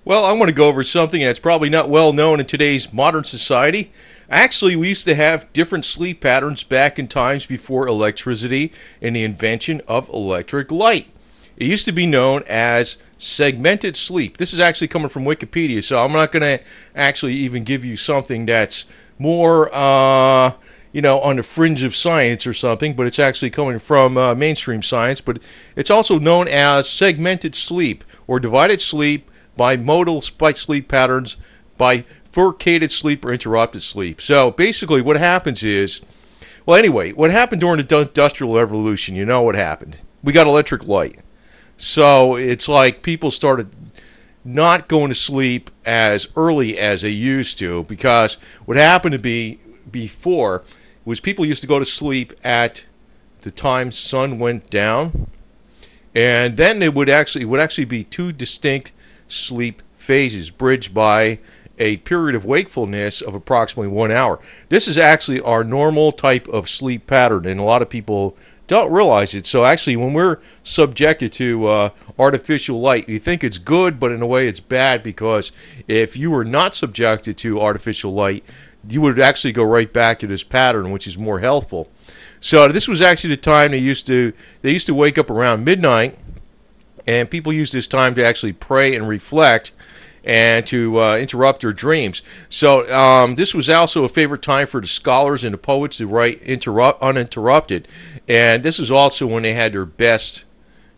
Well, I want to go over something that's probably not well known in today's modern society. Actually, we used to have different sleep patterns back in times before electricity and the invention of electric light. It used to be known as segmented sleep. This is actually coming from Wikipedia, so I'm not going to actually even give you something that's more, on the fringe of science or something, but it's actually coming from mainstream science. But it's also known as segmented sleep or divided sleep, bimodal sleep patterns, bifurcated sleep, or interrupted sleep. So basically what happens is, well, anyway, what happened during the Industrial Revolution, you know what happened. We got electric light. So it's like people started not going to sleep as early as they used to, because what happened to be before was people used to go to sleep at the time sun went down, and then it would actually be two distinct sleep phases bridged by a period of wakefulness of approximately 1 hour. This is actually our normal type of sleep pattern, and a lot of people don't realize it. So actually, when we're subjected to artificial light, you think it's good, but in a way it's bad, because if you were not subjected to artificial light, you would actually go right back to this pattern, which is more healthful. So this was actually the time they used to wake up around midnight, and people used this time to actually pray and reflect and to interrupt their dreams. So this was also a favorite time for the scholars and the poets to write uninterrupted. And this is also when they had their best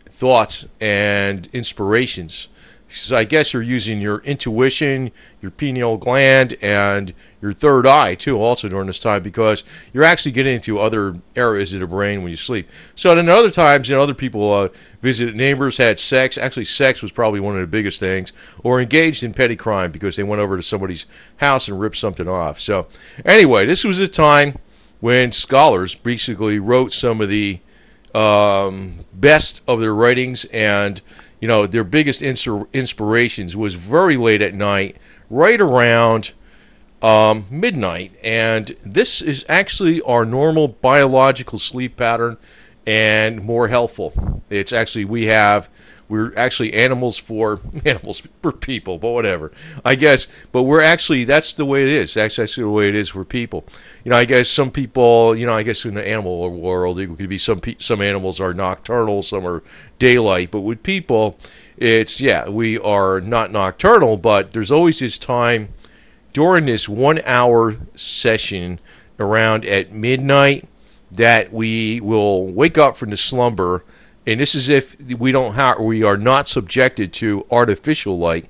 thoughts and inspirations. So I guess you're using your intuition, your pineal gland, and your third eye too also during this time, because you're actually getting into other areas of the brain when you sleep. So then other times, other people visited neighbors, had sex. Actually, sex was probably one of the biggest things, or engaged in petty crime because they went over to somebody's house and ripped something off. So anyway, this was a time when scholars basically wrote some of the best of their writings, and their biggest inspirations was very late at night, right around midnight. And this is actually our normal biological sleep pattern and more healthful. It's actually, we're actually animals for people, but whatever, I guess. But we're actually, that's the way it is. That's actually the way it is for people. I guess some people, I guess in the animal world, it could be some animals are nocturnal, some are daylight. But with people, it's, we are not nocturnal, but there's always this time during this 1 hour session around at midnight that we will wake up from the slumber. And this is if we are not subjected to artificial light.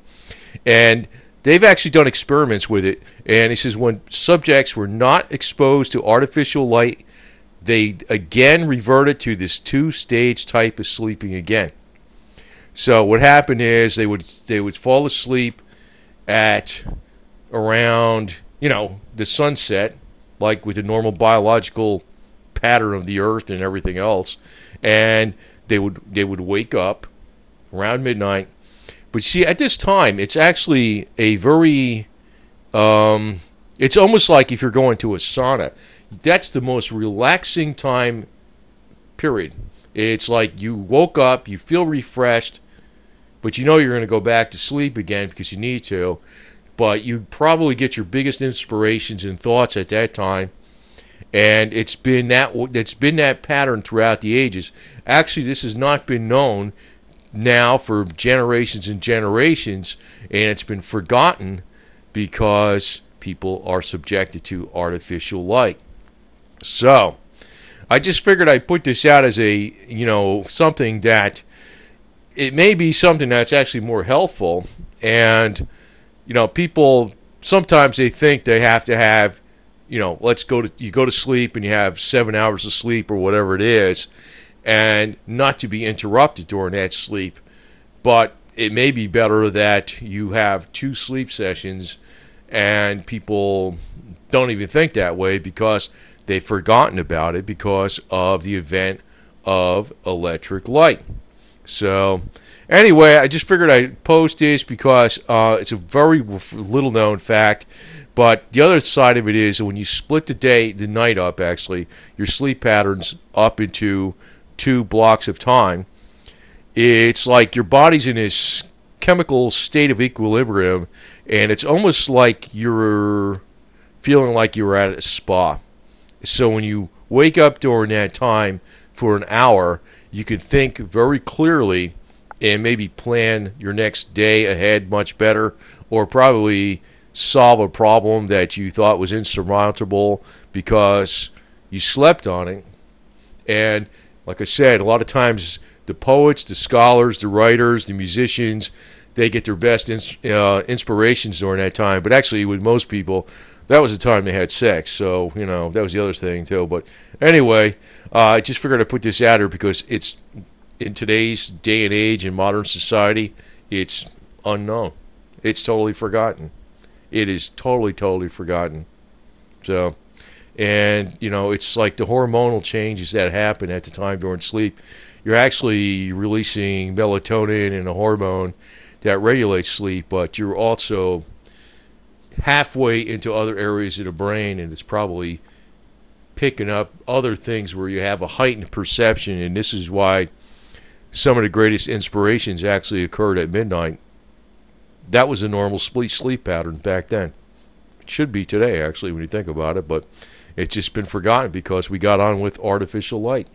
And they've actually done experiments with it. And he says when subjects were not exposed to artificial light, they again reverted to this two-stage type of sleeping again. So what happened is they would fall asleep at around the sunset, like with the normal biological pattern of the earth and everything else, and they would wake up around midnight. But see, at this time, it's actually a very, it's almost like if you're going to a sauna. That's the most relaxing time period. It's like you woke up, you feel refreshed, but you're going to go back to sleep again because you need to. But you probably get your biggest inspirations and thoughts at that time. And it's been that pattern throughout the ages. Actually, this has not been known now for generations and generations, and it's been forgotten because people are subjected to artificial light. So, I just figured I'd put this out as a, something that it may be something that's actually more healthful. And, people sometimes they think they have to have, you go to sleep and you have 7 hours of sleep or whatever it is, and not to be interrupted during that sleep. But it may be better that you have 2 sleep sessions, and people don't even think that way because they've forgotten about it because of the event of electric light. So anyway, I just figured I'd post this because it's a very little known fact. But the other side of it is when you split the night up, actually, your sleep patterns up into 2 blocks of time, it's like your body's in this chemical state of equilibrium, and it's almost like you're feeling like you're at a spa. So when you wake up during that time for an hour, you can think very clearly and maybe plan your next day ahead much better, or probably solve a problem that you thought was insurmountable because you slept on it. And like I said, a lot of times the poets, the scholars, the writers, the musicians, they get their best inspirations during that time. But actually, with most people, that was the time they had sex. So, that was the other thing, too. But anyway, I just figured I'd put this out here because it's, in today's day and age in modern society, it's unknown. It's totally forgotten. It is totally, totally forgotten. So, and, it's like the hormonal changes that happen at the time during sleep. You're actually releasing melatonin and a hormone that regulates sleep, but you're also halfway into other areas of the brain, and it's probably picking up other things where you have a heightened perception, and this is why some of the greatest inspirations actually occurred at midnight. That was a normal sleep pattern back then. It should be today, actually, when you think about it, but it's just been forgotten because we got on with artificial light.